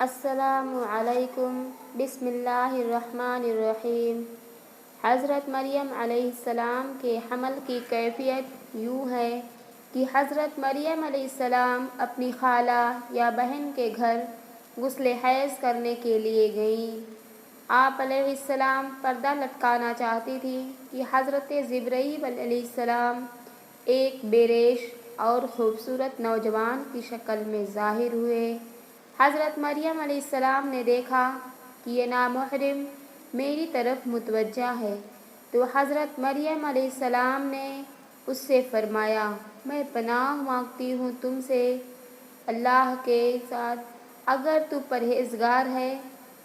السلام علیکم۔ بسم اللہ الرحمن الرحیم۔ حضرت مریم علیہ السلام کے حمل کی کیفیت یوں ہے کہ حضرت مریم علیہ السلام اپنی خالہ یا بہن کے گھر غسل حیض کرنے کے لیے گئیں۔ آپ علیہ السلام پردہ لٹکانا چاہتی تھیں کہ حضرت جبرائیل علیہ السلام ایک بے ریش اور خوبصورت نوجوان کی شکل میں ظاہر ہوئے۔ حضرت مریم علیہ السلام نے دیکھا کہ یہ نامحرم میری طرف متوجہ ہے، تو حضرت مریم علیہ السلام نے اس سے فرمایا، میں پناہ مانگتی ہوں تم سے اللہ کے ساتھ، اگر تو پرہیزگار ہے۔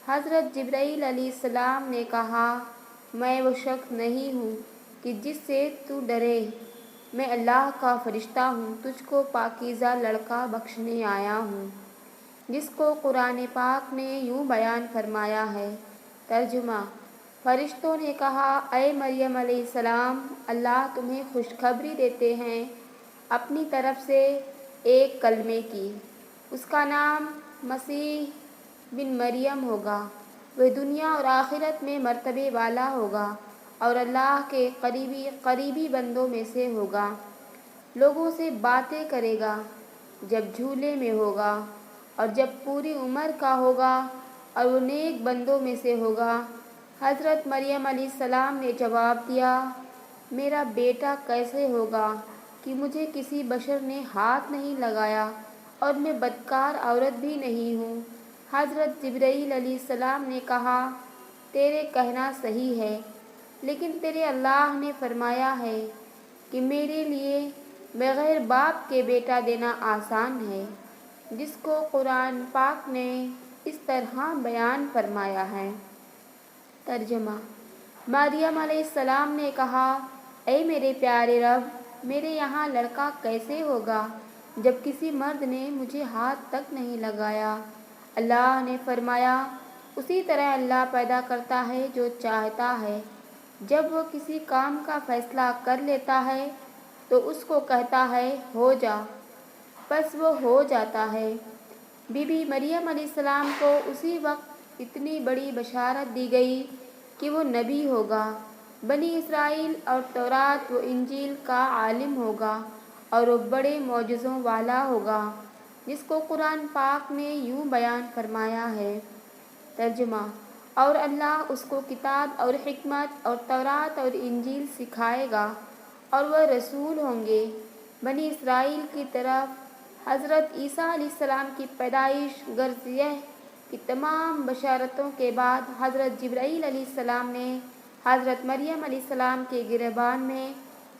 حضرت جبرائیل علیہ السلام نے کہا، میں وہ شخص نہیں ہوں کہ جس سے تو ڈرے، میں اللہ کا فرشتہ ہوں، تجھ کو پاکیزہ لڑکا بخشنے آیا ہوں، جس کو قرآن پاک نے یوں بیان فرمایا ہے۔ ترجمہ: فرشتوں نے کہا، اے مریم علیہ السلام، اللہ تمہیں خوشخبری دیتے ہیں اپنی طرف سے ایک کلمے کی، اس کا نام مسیح بن مریم ہوگا، وہ دنیا اور آخرت میں مرتبے والا ہوگا اور اللہ کے قریبی بندوں میں سے ہوگا۔ لوگوں سے باتیں کرے گا جب جھولے میں ہوگا اور جب پوری عمر کا ہوگا، اور وہ نیک بندوں میں سے ہوگا۔ حضرت مریم علیہ السلام نے جواب دیا، میرا بیٹا کیسے ہوگا کہ مجھے کسی بشر نے ہاتھ نہیں لگایا اور میں بدکار عورت بھی نہیں ہوں۔ حضرت جبرائیل علیہ السلام نے کہا، تیرے کہنا صحیح ہے، لیکن تیرے اللہ نے فرمایا ہے کہ میرے لیے بغیر باپ کے بیٹا دینا آسان ہے، جس کو قرآن پاک نے اس طرح بیان فرمایا ہے۔ ترجمہ: مریم علیہ السلام نے کہا، اے میرے پیارے رب، میرے یہاں لڑکا کیسے ہوگا جب کسی مرد نے مجھے ہاتھ تک نہیں لگایا؟ اللہ نے فرمایا، اسی طرح اللہ پیدا کرتا ہے جو چاہتا ہے، جب وہ کسی کام کا فیصلہ کر لیتا ہے تو اس کو کہتا ہے ہو جا، بس وہ ہو جاتا ہے۔ بی بی مریم علیہ السلام کو اسی وقت اتنی بڑی بشارت دی گئی کہ وہ نبی ہوگا، بنی اسرائیل اور تورات و انجیل کا عالم ہوگا اور وہ بڑے معجزوں والا ہوگا، جس کو قرآن پاک نے یوں بیان فرمایا ہے۔ ترجمہ: اور اللہ اس کو کتاب اور حکمت اور تورات اور انجیل سکھائے گا، اور وہ رسول ہوں گے بنی اسرائیل کی طرف۔ حضرت عیسیٰ علیہ السلام کی پیدائش۔ غرض یہ کہ تمام بشارتوں کے بعد حضرت جبرائیل علیہ السلام نے حضرت مریم علیہ السلام کے گریبان میں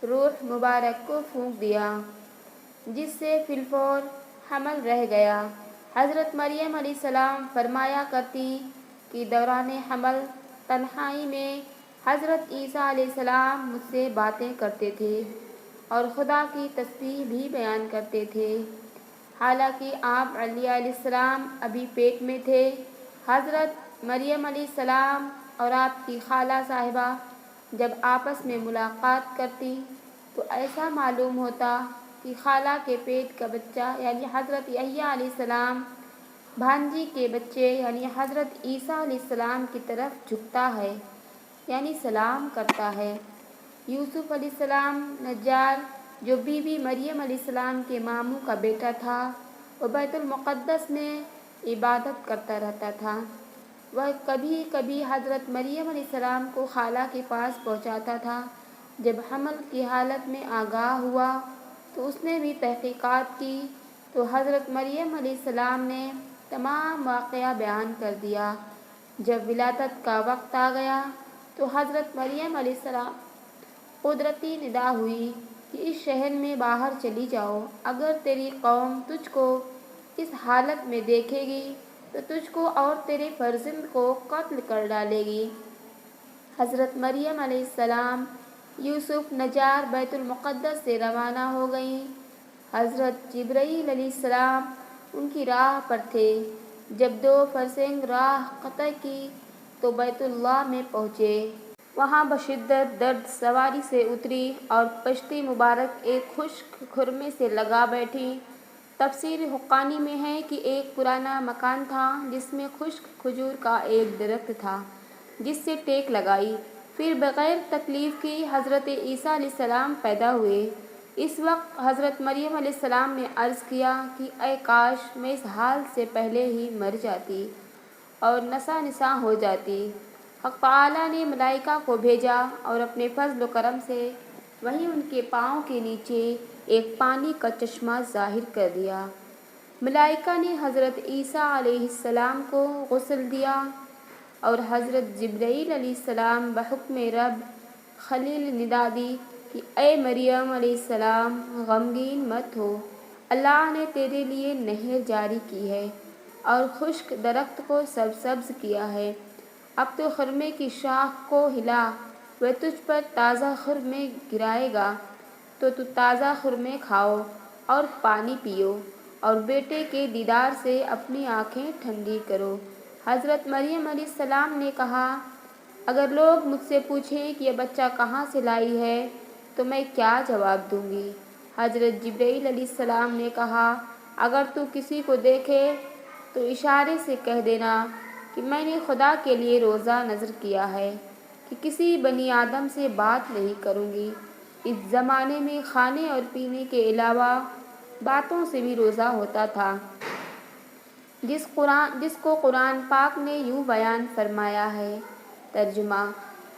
روح مبارک کو پھونک دیا، جس سے فی الفور حمل رہ گیا۔ حضرت مریم علیہ السلام فرمایا کرتی کہ دوران حمل تنہائی میں حضرت عیسیٰ علیہ السلام مجھ سے باتیں کرتے تھے اور خدا کی تسبیح بھی بیان کرتے تھے، حالانکہ آپ علیہ السلام ابھی پیٹ میں تھے۔ حضرت مریم علیہ السلام اور آپ کی خالہ صاحبہ جب آپس میں ملاقات کرتی تو ایسا معلوم ہوتا کہ خالہ کے پیٹ کا بچہ یعنی حضرت یحییٰ علیہ السلام بھانجی کے بچے یعنی حضرت عیسیٰ علیہ السلام کی طرف جھکتا ہے، یعنی سلام کرتا ہے۔ یوسف علیہ السلام نجار، جو بی بی مریم علیہ السلام کے ماموں کا بیٹا تھا، وہ بیت المقدس میں عبادت کرتا رہتا تھا۔ وہ کبھی کبھی حضرت مریم علیہ السلام کو خالہ کے پاس پہنچاتا تھا۔ جب حمل کی حالت میں آگاہ ہوا تو اس نے بھی تحقیقات کی، تو حضرت مریم علیہ السلام نے تمام واقعہ بیان کر دیا۔ جب ولادت کا وقت آ گیا تو حضرت مریم علیہ السلام قدرتی ندا ہوئی کہ اس شہر میں باہر چلی جاؤ، اگر تیری قوم تجھ کو اس حالت میں دیکھے گی تو تجھ کو اور تیرے فرزند کو قتل کر ڈالے گی۔ حضرت مریم علیہ السلام یوسف نجار بیت المقدس سے روانہ ہو گئیں۔ حضرت جبرائیل علیہ السلام ان کی راہ پر تھے۔ جب 2 فرسنگ راہ قطع کی تو بیت اللہ میں پہنچے۔ وہاں بشدت درد سواری سے اتری اور پشتی مبارک ایک خشک کھرمے سے لگا بیٹھی۔ تفسیر حقانی میں ہے کہ ایک پرانا مکان تھا جس میں خشک کھجور کا ایک درخت تھا جس سے ٹیک لگائی۔ پھر بغیر تکلیف کی حضرت عیسیٰ علیہ السلام پیدا ہوئے۔ اس وقت حضرت مریم علیہ السلام نے عرض کیا کہ اے کاش میں اس حال سے پہلے ہی مر جاتی اور نسا نسا ہو جاتی۔ حق تعالیٰ نے ملائکہ کو بھیجا اور اپنے فضل و کرم سے وہیں ان کے پاؤں کے نیچے ایک پانی کا چشمہ ظاہر کر دیا۔ ملائکہ نے حضرت عیسیٰ علیہ السلام کو غسل دیا اور حضرت جبرائیل علیہ السلام بحکم رب خلیل ندا دی کہ اے مریم علیہ السلام غمگین مت ہو، اللہ نے تیرے لیے نہر جاری کی ہے اور خشک درخت کو سبز کیا ہے۔ اب تو خرمے کی شاخ کو ہلا، وہ تجھ پر تازہ خرمے گرائے گا تو تازہ خرمے کھاؤ اور پانی پیو اور بیٹے کے دیدار سے اپنی آنکھیں ٹھنڈی کرو۔ حضرت مریم علیہ السلام نے کہا، اگر لوگ مجھ سے پوچھیں کہ یہ بچہ کہاں سے لائی ہے تو میں کیا جواب دوں گی؟ حضرت جبرائیل علیہ السلام نے کہا، اگر تو کسی کو دیکھے تو اشارے سے کہہ دینا کہ میں نے خدا کے لیے روزہ نذر کیا ہے کہ کسی بنی آدم سے بات نہیں کروں گی۔ اس زمانے میں کھانے اور پینے کے علاوہ باتوں سے بھی روزہ ہوتا تھا، جس کو قرآن پاک نے یوں بیان فرمایا ہے۔ ترجمہ: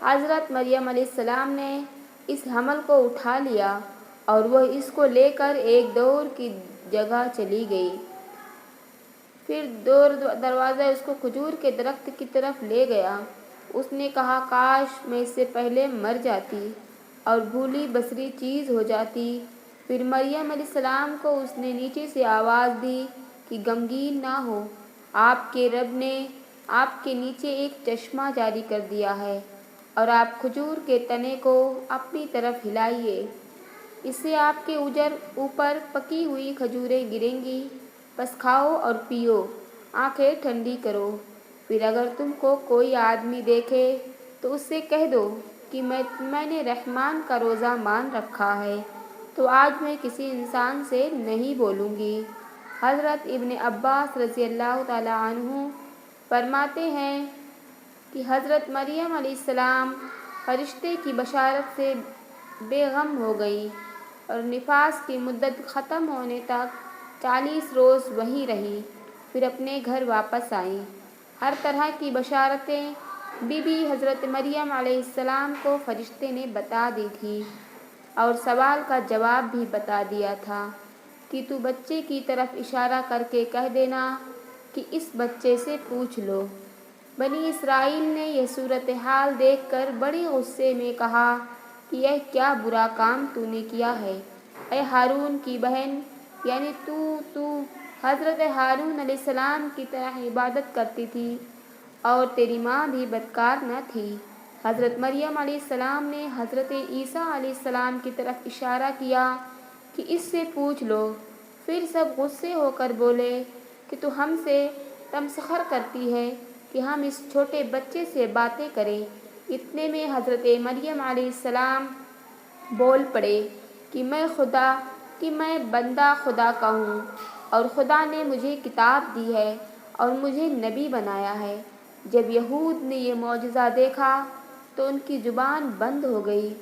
حضرت مریم علیہ السلام نے اس حمل کو اٹھا لیا اور وہ اس کو لے کر ایک دور کی جگہ چلی گئی۔ پھر دروازہ اس کو کھجور کے درخت کی طرف لے گیا۔ اس نے کہا، کاش میں اس سے پہلے مر جاتی اور بھولی بسری چیز ہو جاتی۔ پھر مریم علیہ السلام کو اس نے نیچے سے آواز دی کہ غمگین نہ ہو، آپ کے رب نے آپ کے نیچے ایک چشمہ جاری کر دیا ہے اور آپ کھجور کے تنے کو اپنی طرف ہلائیے، اس سے آپ کے اوپر پکی ہوئی کھجوریں گریں گی، بس کھاؤ اور پیو، آنکھیں ٹھنڈی کرو۔ پھر اگر تم کو کوئی آدمی دیکھے تو اس سے کہہ دو کہ میں نے رحمان کا روزہ مان رکھا ہے، تو آج میں کسی انسان سے نہیں بولوں گی۔ حضرت ابن عباس رضی اللہ تعالیٰ عنہ فرماتے ہیں کہ حضرت مریم علیہ السلام فرشتے کی بشارت سے بے غم ہو گئیں اور نفاس کی مدت ختم ہونے تک 40 روز وہیں رہیں، پھر اپنے گھر واپس آئیں۔ ہر طرح کی بشارتیں بی بی حضرت مریم علیہ السلام کو فرشتے نے بتا دی تھی اور سوال کا جواب بھی بتا دیا تھا کہ تو بچے کی طرف اشارہ کر کے کہہ دینا کہ اس بچے سے پوچھ لو۔ بنی اسرائیل نے یہ صورتحال دیکھ کر بڑے غصے میں کہا کہ یہ کیا برا کام تو نے کیا ہے، اے ہارون کی بہن، یعنی تو حضرت ہارون علیہ السلام کی طرح عبادت کرتی تھی اور تیری ماں بھی بدکار نہ تھی۔ حضرت مریم علیہ السلام نے حضرت عیسیٰ علیہ السلام کی طرف اشارہ کیا کہ اس سے پوچھ لو۔ پھر سب غصے ہو کر بولے کہ تو ہم سے تمسخر کرتی ہے کہ ہم اس چھوٹے بچے سے باتیں کریں۔ اتنے میں حضرت مریم علیہ السلام بول پڑے کہ میں بندہ خدا کا ہوں اور خدا نے مجھے کتاب دی ہے اور مجھے نبی بنایا ہے۔ جب یہود نے یہ معجزہ دیکھا تو ان کی زبان بند ہو گئی۔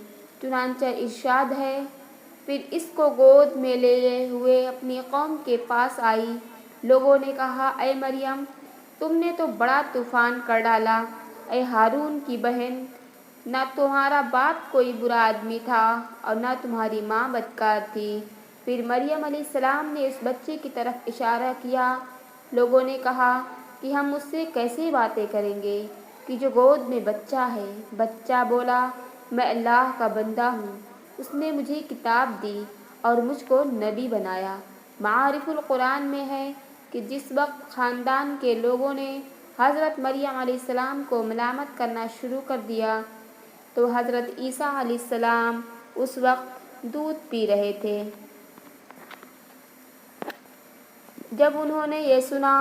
چنانچہ ارشاد ہے، پھر اس کو گود میں لیے ہوئے اپنی قوم کے پاس آئی۔ لوگوں نے کہا، اے مریم، تم نے تو بڑا طوفان کر ڈالا۔ اے ہارون کی بہن، نہ تمہارا باپ کوئی برا آدمی تھا اور نہ تمہاری ماں بدکار تھی۔ پھر مریم علیہ السلام نے اس بچے کی طرف اشارہ کیا۔ لوگوں نے کہا کہ ہم اس سے کیسے باتیں کریں گے کہ جو گود میں بچہ ہے؟ بچہ بولا، میں اللہ کا بندہ ہوں، اس نے مجھے کتاب دی اور مجھ کو نبی بنایا۔ معارف القرآن میں ہے کہ جس وقت خاندان کے لوگوں نے حضرت مریم علیہ السلام کو ملامت کرنا شروع کر دیا تو حضرت عیسیٰ علیہ السلام اس وقت دودھ پی رہے تھے۔ جب انہوں نے یہ سنا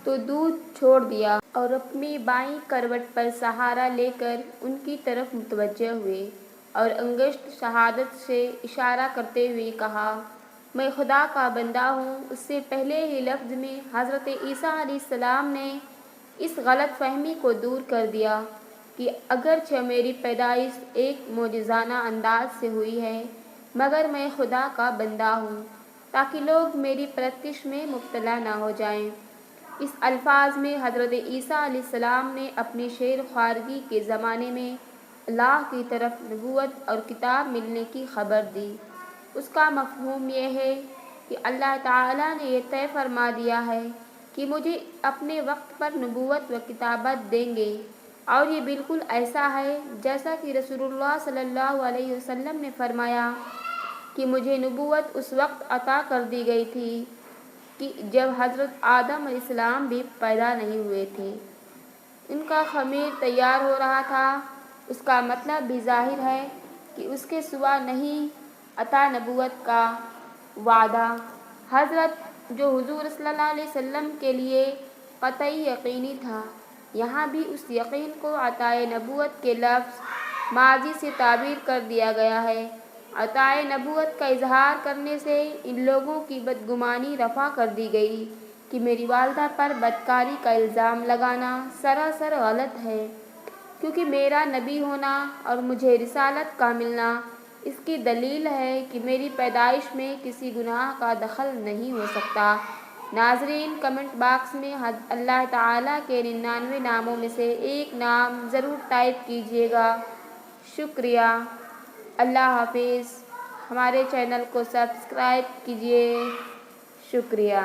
تو دودھ چھوڑ دیا اور اپنی بائیں کروٹ پر سہارا لے کر ان کی طرف متوجہ ہوئے اور انگشت شہادت سے اشارہ کرتے ہوئے کہا، میں خدا کا بندہ ہوں، اس سے پہلے ہی لفظ میں حضرت عیسیٰ علیہ السلام نے اس غلط فہمی کو دور کر دیا کہ اگرچہ میری پیدائش ایک معجزانہ انداز سے ہوئی ہے، مگر میں خدا کا بندہ ہوں، تاکہ لوگ میری پرستش میں مبتلا نہ ہو جائیں۔ اس الفاظ میں حضرت عیسیٰ علیہ السلام نے اپنی شیر خوارگی کے زمانے میں اللہ کی طرف نبوت اور کتاب ملنے کی خبر دی۔ اس کا مفہوم یہ ہے کہ اللہ تعالیٰ نے یہ طے فرما دیا ہے کہ مجھے اپنے وقت پر نبوت و کتابت دیں گے، اور یہ بالکل ایسا ہے جیسا کہ رسول اللہ صلی اللہ علیہ وسلم نے فرمایا کہ مجھے نبوت اس وقت عطا کر دی گئی تھی کہ جب حضرت آدم علیہ السلام بھی پیدا نہیں ہوئے تھے۔ ان کا خمیر تیار ہو رہا تھا۔ اس کا مطلب بھی ظاہر ہے کہ اس کے سوا نہیں عطا نبوت کا وعدہ حضرت جو حضور صلی اللہ علیہ وسلم کے لیے قطعی یقینی تھا، یہاں بھی اس یقین کو عطائے نبوت کے لفظ ماضی سے تعبیر کر دیا گیا ہے۔ عطائے نبوت کا اظہار کرنے سے ان لوگوں کی بدگمانی رفع کر دی گئی کہ میری والدہ پر بدکاری کا الزام لگانا سراسر غلط ہے، کیونکہ میرا نبی ہونا اور مجھے رسالت کا ملنا اس کی دلیل ہے کہ میری پیدائش میں کسی گناہ کا دخل نہیں ہو سکتا۔ ناظرین، کمنٹ باکس میں اللہ تعالیٰ کے 99 ناموں میں سے ایک نام ضرور ٹائپ کیجیے گا۔ شکریہ۔ اللہ حافظ۔ ہمارے چینل کو سبسکرائب کیجیے۔ شکریہ۔